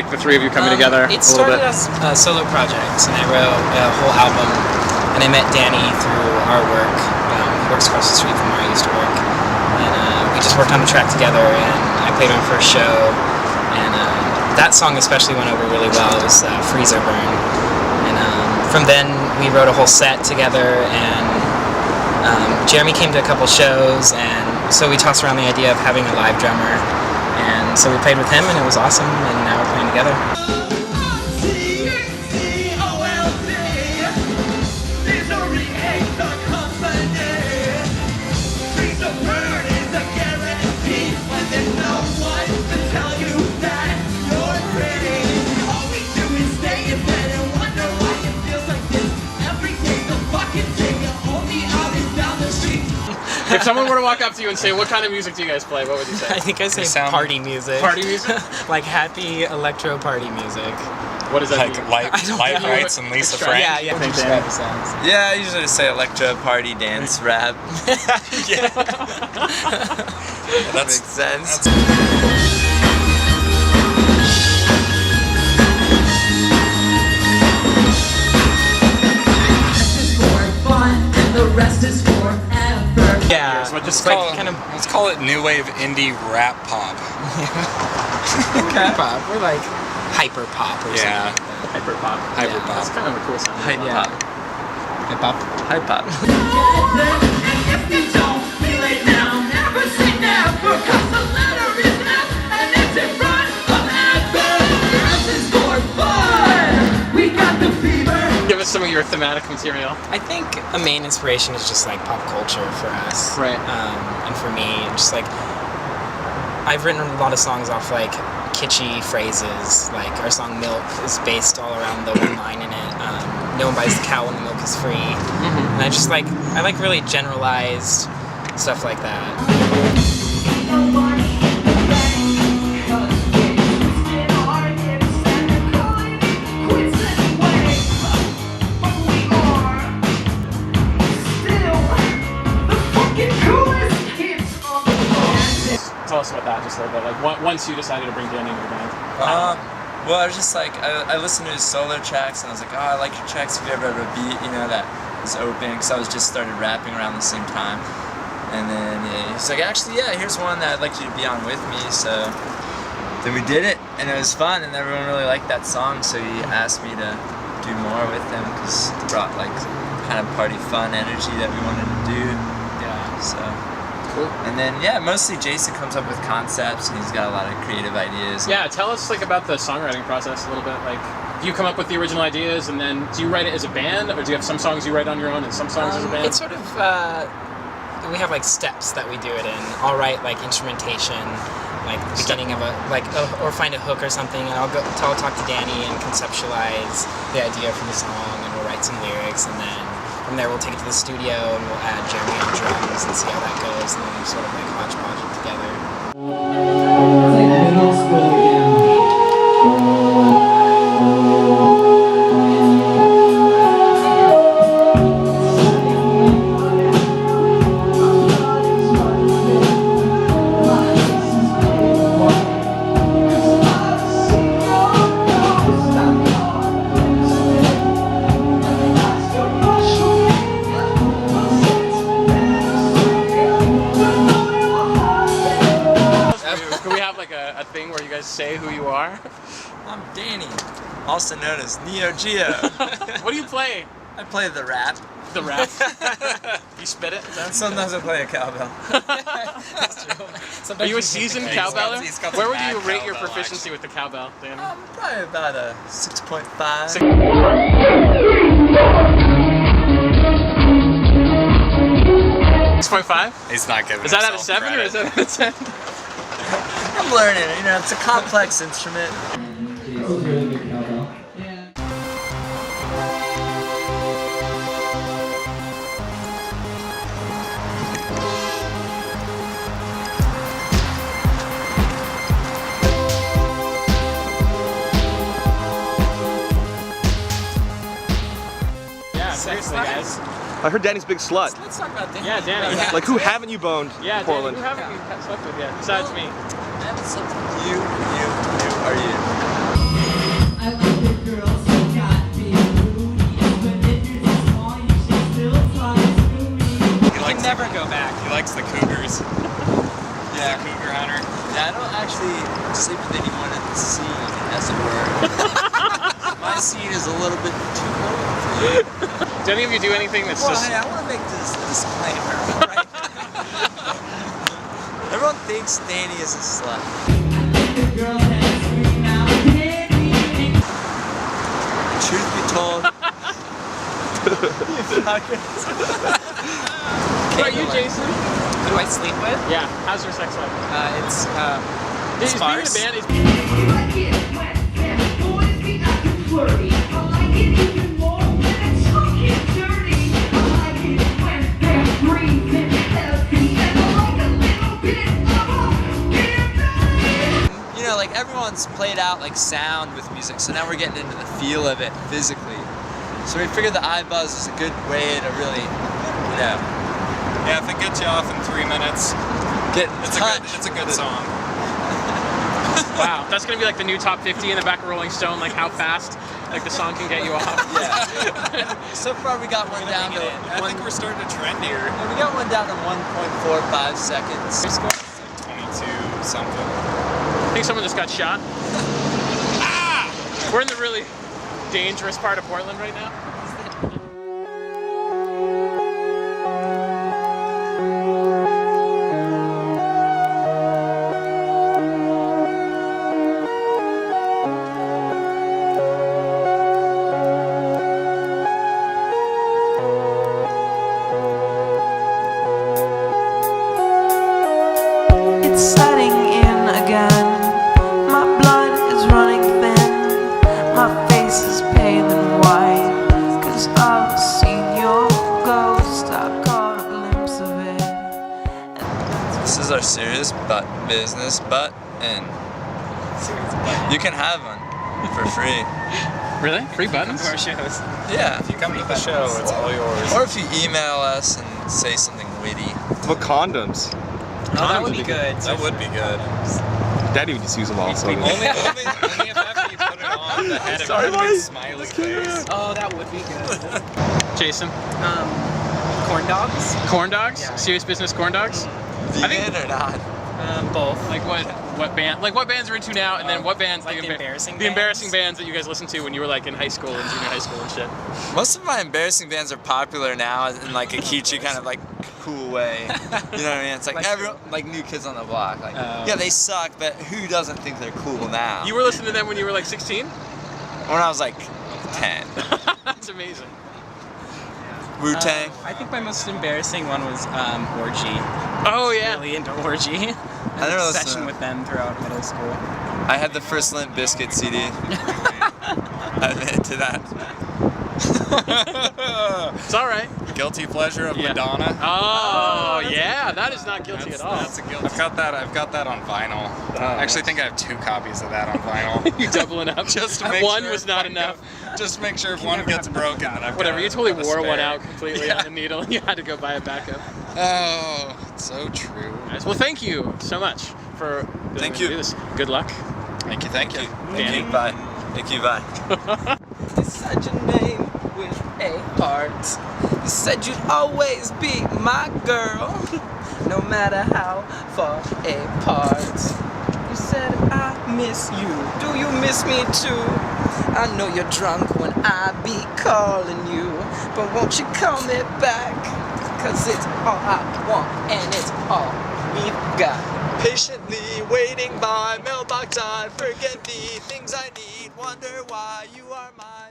like the three of you coming together? It started as a solo project, and I wrote a whole album, and I met Danny through our work. He works across the street from where I used to work, and we just worked on the track together, and I played my first show, and that song especially went over really well. It was Freezer Burn, and from then we wrote a whole set together, and Jeremy came to a couple shows, and so we tossed around the idea of having a live drummer, and so we played with him, and it was awesome, and now we're playing together. If someone were to walk up to you and say, what kind of music do you guys play, what would you say? I think I say party music. Party music? Like happy electro party music. What does that like mean? Light Rights and Lisa Frank? Yeah, yeah. Describe the sounds. Yeah, I usually just say electro, party, dance, rap. Yeah. That makes sense. The rest is forever. Yeah, so just let's like let's call it new wave indie rap pop. Okay. Pop. We're like hyper pop or Yeah. something. Hyper pop. Hyper pop. That's kind of a cool sound. Hype Yeah. pop. Hip hop. Hype pop. And if you don't feel it now, never say never, 'cause the letter is F and it's in front of ever. The rest is for fun. We got the fever. Give us some of your thematic material. I think a main inspiration is just like pop culture for us. Right. And for me, just like I've written a lot of songs off like kitschy phrases. Like our song "Milk" is based all around the one line in it. No one buys the cow when the milk is free. And I like really generalized stuff like that. Tell us about that just a little bit. Like once you decided to bring Danny into the band. Well, I was just like, I listened to his solo tracks, and I was like, oh, I like your tracks. If you ever have a beat, you know, that is open, because I was just started rapping around the same time. And then he's like, actually, yeah, here's one that I'd like you to be on with me. So then we did it, and it was fun, and everyone really liked that song. So he asked me to do more with him, because it brought like kind of party fun energy that we wanted to do. Yeah. So. Cool. And then mostly Jason comes up with concepts, and he's got a lot of creative ideas. Yeah, tell us like about the songwriting process a little bit. Like, do you come up with the original ideas, and then do you write it as a band, or do you have some songs you write on your own and some songs as a band? It's sort of we have like steps that we do it in. I'll write like instrumentation, like the beginning of or find a hook or something, and I'll talk to Danny and conceptualize the idea from the song, and we'll write some lyrics, and then from there we'll take it to the studio and we'll add Jeremy on drums and see how that goes, and then we sort of like hodgepodge it together. It's like middle school again. A thing where you guys say who you are? I'm Danny, also known as Neo Geo. What do you play? I play the rap. The rap? You spit it? Sometimes I play a cowbell. That's true. Are you a seasoned cowbeller? He's got Where some would you bad rate your cowbell proficiency with the cowbell, Danny? Probably about a 6.5. 6.5? He's not giving Is that out of himself 7 or is credit. that out of 10? I'm learning, you know, it's a complex instrument. Yeah, seriously, guys. I heard Danny's big slut. Let's talk about Danny. Yeah, Danny. Like, who haven't you boned, Yeah, Portland? Danny, who haven't you slept with yet, besides me? You are you. likes the cougars. He's a cougar hunter. Yeah, I don't actually sleep with anyone in the scene, as it were. My scene is a little bit too low for you. Do any of you do anything that's Well, just... hey, I want to make this disclaimer, right? Everyone thinks Danny is a slut. Truth be told, What about you, Jason? Who do I sleep with? Yeah. How's your sex life? It's Is being in a sparse. band is... you know, like everyone's played out like sound with music, so now we're getting into the feel of it physically. So we figured the iBuzz is a good way to really, you know, Yeah, if it gets you off in 3 minutes, get it's a good song. Wow. That's going to be like the new top 50 in the back of Rolling Stone, like how fast like the song can get you off. Yeah. So far we got one down to I think we're starting to trend here. we got one down to 1.45 seconds. 22 something. I think someone just got shot. We're in the really dangerous part of Portland right now. It's setting in again. My blood is running thin. My face is pale and white. 'Cause I've seen your ghost. I caught a glimpse of it. This is our serious business button. You can have one for free. Really? Free buttons? Our shows. Yeah. If you come to the show, it's all yours. Or if you email us and say something witty. What condoms? Oh, that would be good. That would be good. Daddy would just use them all. So Only if after you put it on the head of Sorry, a buddy. big smiley face. Oh, that would be good. Jason? Corn dogs? Corn dogs? Yeah. Serious business corn dogs? Vegan or not? Both. Like what band? Like what bands are into now, and then what bands? Like the embarrassing embarrassing bands that you guys listened to when you were like in high school and junior high school and shit. Most of my embarrassing bands are popular now in like a kitschy kind of like cool way. You know what I mean? It's like, Like- everyone, like New Kids on the Block. Like, Oh. yeah, they suck, but who doesn't think they're cool now? You were listening to them when you were like 16? When I was like 10. That's amazing. Wu-Tang. I think my most embarrassing one was Orgy. Oh yeah. Really into Orgy. I never listened to Session them. with them throughout middle school. I had the first Limp Bizkit CD. I admit to that. It's all right. Guilty pleasure of Yeah. Madonna. Oh yeah, that is not guilty at all. That's a guilty. I've got that on vinyl. I actually think I have 2 copies of that on vinyl. You doubling up. Just to make One sure was if not one enough. Just to make sure if one gets broken, then I've Whatever. got You totally a wore one spare. out completely on the needle, and you had to go buy a backup. Oh, it's so true. Nice. Well, thank you so much for being Thank able to you. do this. Good luck. Thank you. Thank Danny. you. Bye. Thank you. Bye. It's such a name with a heart. You said you'd always be my girl, no matter how far apart. You said I miss you. Do you miss me too? I know you're drunk when I be calling you, but won't you call me back? 'Cause it's all I want and it's all we've got. Patiently waiting by mailbox, I forget the things I need. Wonder why you are my